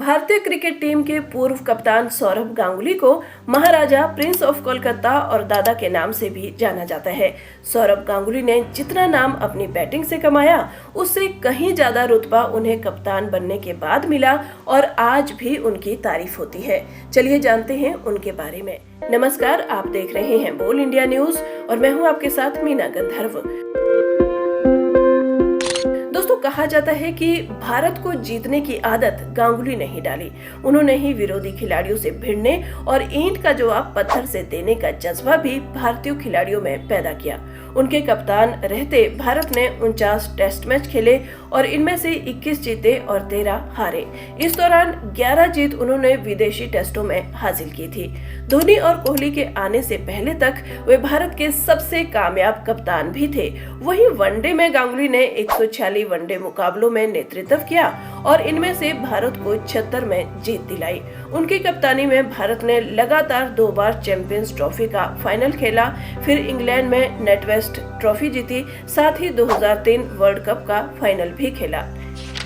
भारतीय cricket team के पूर्व कप्तान सौरभ गांगुली को महाराजा प्रिंस ऑफ कोलकाता और दादा के नाम से भी जाना जाता है। सौरभ गांगुली ने जितना नाम अपनी बैटिंग से कमाया, उससे कहीं ज्यादा रुतबा उन्हें कप्तान बनने के बाद मिला और आज भी उनकी तारीफ होती है। चलिए जानते हैं उनके बारे में। नमस्कार, आप देख रहे हैं बोल इंडिया न्यूज और मैं हूं आपके साथ मीना गंधर्व। दोस्तों, कहा जाता है कि भारत को जीतने की आदत गांगुली ने ही डाली। उन्होंने ही विरोधी खिलाड़ियों से भिड़ने और ईंट का जवाब पत्थर से देने का जज्बा भी भारतीय खिलाड़ियों में पैदा किया। उनके कप्तान रहते भारत ने 49 टेस्ट मैच खेले और इनमें से 21 जीते और 13 हारे। इस दौरान 11 जीत उन्होंने विदेशी टेस्टों में हासिल की थी। धोनी और कोहली के आने से पहले तक वे भारत के सबसे कामयाब कप्तान भी थे। वहीं वनडे में गांगुली ने 146 वनडे मुकाबलों में नेतृत्व किया और इनमें से भारत को 76 में जीत दिलाई। उनकी कप्तानी में भारत ने लगातार 2 बार चैंपियंस ट्रॉफी का फाइनल खेला, फिर इंग्लैंड में नेटवेस्ट ट्रॉफी जीती, साथ ही 2003 वर्ल्ड कप का फाइनल भी खेला।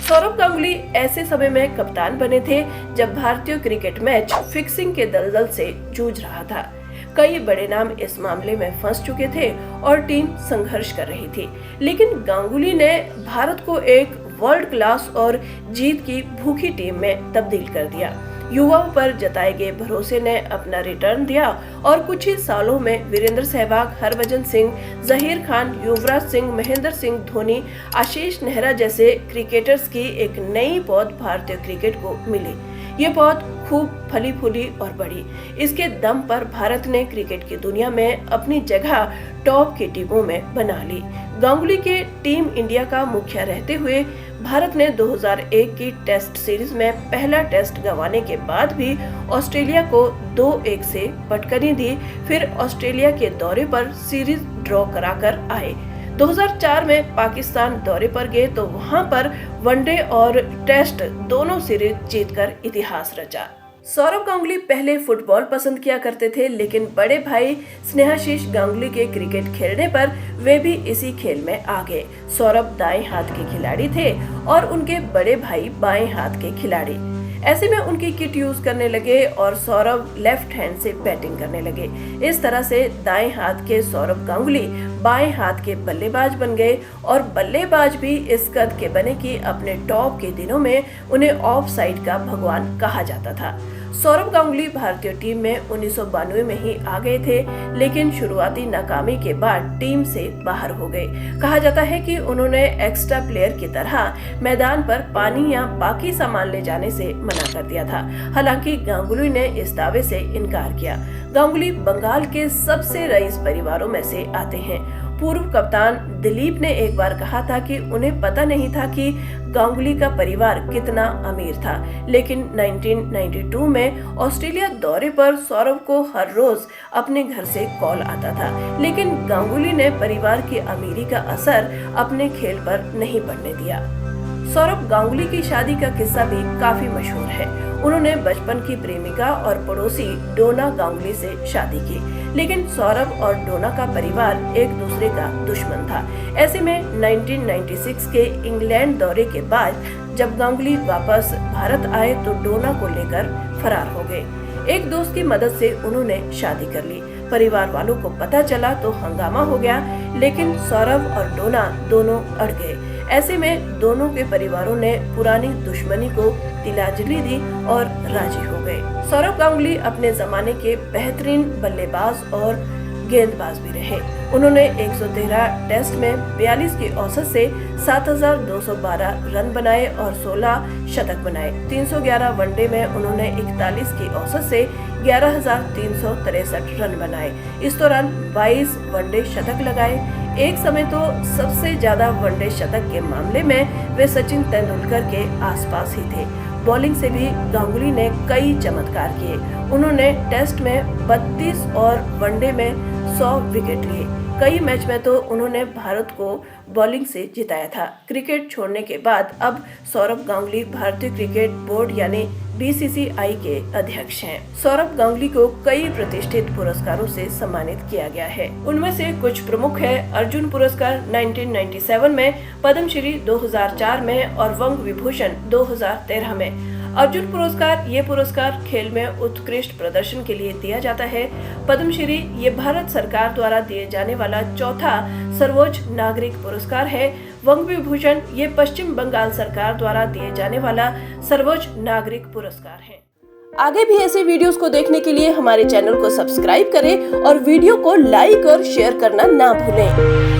सौरभ गांगुली ऐसे समय में कप्तान बने थे जब भारतीय क्रिकेट मैच फिक्सिंग के दलदल से जूझ रहा था। कई बड़े नाम इस मामले में फंस चुके थे और टीम संघर्ष कर रही थी, लेकिन गांगुली ने भारत को एक वर्ल्ड क्लास और जीत की भूखी टीम में तब्दील कर दिया। युवाओं पर जताए गए भरोसे ने अपना रिटर्न दिया और कुछ ही सालों में वीरेंद्र सहवाग, हरभजन सिंह, जहीर खान, युवराज सिंह, महेंद्र सिंह धोनी, आशीष नेहरा जैसे क्रिकेटर्स की एक नई पौध भारतीय क्रिकेट को मिली। ये पौध खूब फली फूली और बढ़ी। इसके दम पर भारत ने क्रिकेट की दुनिया में अपनी जगह टॉप की टीमों में बना ली। गांगुली के टीम इंडिया का मुखिया रहते हुए भारत ने 2001 की टेस्ट सीरीज में पहला टेस्ट गंवाने के बाद भी ऑस्ट्रेलिया को 2-1 से पटकनी दी। फिर ऑस्ट्रेलिया के दौरे पर सीरीज ड्रॉ कराकर आए। 2004 में पाकिस्तान दौरे पर गए तो वहां पर वनडे और टेस्ट दोनों सीरीज जीतकर इतिहास रचा। सौरभ गांगुली पहले फुटबॉल पसंद किया करते थे, लेकिन बड़े भाई स्नेहाशीष गांगुली के क्रिकेट खेलने पर वे भी इसी खेल में आ गए। सौरभ दाएं हाथ के खिलाड़ी थे और उनके बड़े भाई बाएं हाथ के खिलाड़ी। ऐसे में उनकी किट यूज करने लगे और सौरभ लेफ्ट हैंड से बैटिंग करने लगे। इस तरह से दाएं हाथ के सौरभ गांगुली बाएं हाथ के बल्लेबाज बन गए और बल्लेबाज भी इस कद के बने कि अपने टॉप के दिनों में उन्हें ऑफ साइड का भगवान कहा जाता था। सौरभ गांगुली भारतीय टीम में 1992 में ही आ गए थे, लेकिन शुरुआती नाकामी के बाद टीम से बाहर हो गए। कहा जाता है कि उन्होंने एक्स्ट्रा प्लेयर की तरह मैदान पर पानी या बाकी सामान ले जाने से मना कर दिया था। हालांकि गांगुली ने इस दावे से इनकार किया। गांगुली बंगाल के सबसे रईस परिवारों में से आते हैं। पूर्व कप्तान दिलीप ने एक बार कहा था कि उन्हें पता नहीं था कि गांगुली का परिवार कितना अमीर था, लेकिन 1992 में ऑस्ट्रेलिया दौरे पर सौरभ को हर रोज अपने घर से कॉल आता था, लेकिन गांगुली ने परिवार की अमीरी का असर अपने खेल पर नहीं पड़ने दिया। सौरभ गांगुली की शादी का किस्सा भी काफी मशहूर है। उन्होंने बचपन की प्रेमिका और पड़ोसी डोना गांगुली से शादी की, लेकिन सौरभ और डोना का परिवार एक दूसरे का दुश्मन था। ऐसे में 1996 के इंग्लैंड दौरे के बाद जब गांगुली वापस भारत आए तो डोना को लेकर फरार हो गए। एक दोस्त की मदद से उन्होंने शादी कर ली। परिवार वालों को पता चला तो हंगामा हो गया, लेकिन सौरभ और डोना दोनों अड़ गए। ऐसे में दोनों के परिवारों ने पुरानी दुश्मनी को तिलांजलि दी और राजी हो गए। सौरभ गांगुली अपने जमाने के बेहतरीन बल्लेबाज और गेंदबाज भी रहे। उन्होंने 113 टेस्ट में 42 की औसत से 7,212 रन बनाए और 16 शतक बनाए। 311 वनडे में उन्होंने 41 की औसत से 11,363 रन बनाए। इस दौरान 22 वनडे शतक लगाए। एक समय तो सबसे ज्यादा वनडे शतक के मामले में वे सचिन तेंदुलकर के आसपास ही थे। बॉलिंग से भी गांगुली ने कई चमत्कार किए। उन्होंने टेस्ट में 32 और वनडे में 100 विकेट लिए। कई मैच में तो उन्होंने भारत को बॉलिंग से जिताया था। क्रिकेट छोड़ने के बाद अब सौरभ गांगुली भारतीय क्रिकेट बोर्ड यानी BCCI के अध्यक्ष हैं। सौरभ गांगुली को कई प्रतिष्ठित पुरस्कारों से सम्मानित किया गया है। उनमें से कुछ प्रमुख है अर्जुन पुरस्कार 1997 में, पद्मश्री 2004 में और वंग विभूषण 2013 में। अर्जुन पुरस्कार ये पुरस्कार खेल में उत्कृष्ट प्रदर्शन के लिए दिया जाता है। पद्मश्री ये भारत सरकार द्वारा दिए जाने वाला चौथा सर्वोच्च नागरिक पुरस्कार है। वंग विभूषण ये पश्चिम बंगाल सरकार द्वारा दिए जाने वाला सर्वोच्च नागरिक पुरस्कार है। आगे भी ऐसे वीडियोस को देखने के लिए हमारे चैनल को सब्सक्राइब करें और वीडियो को लाइक और शेयर करना ना भूलें।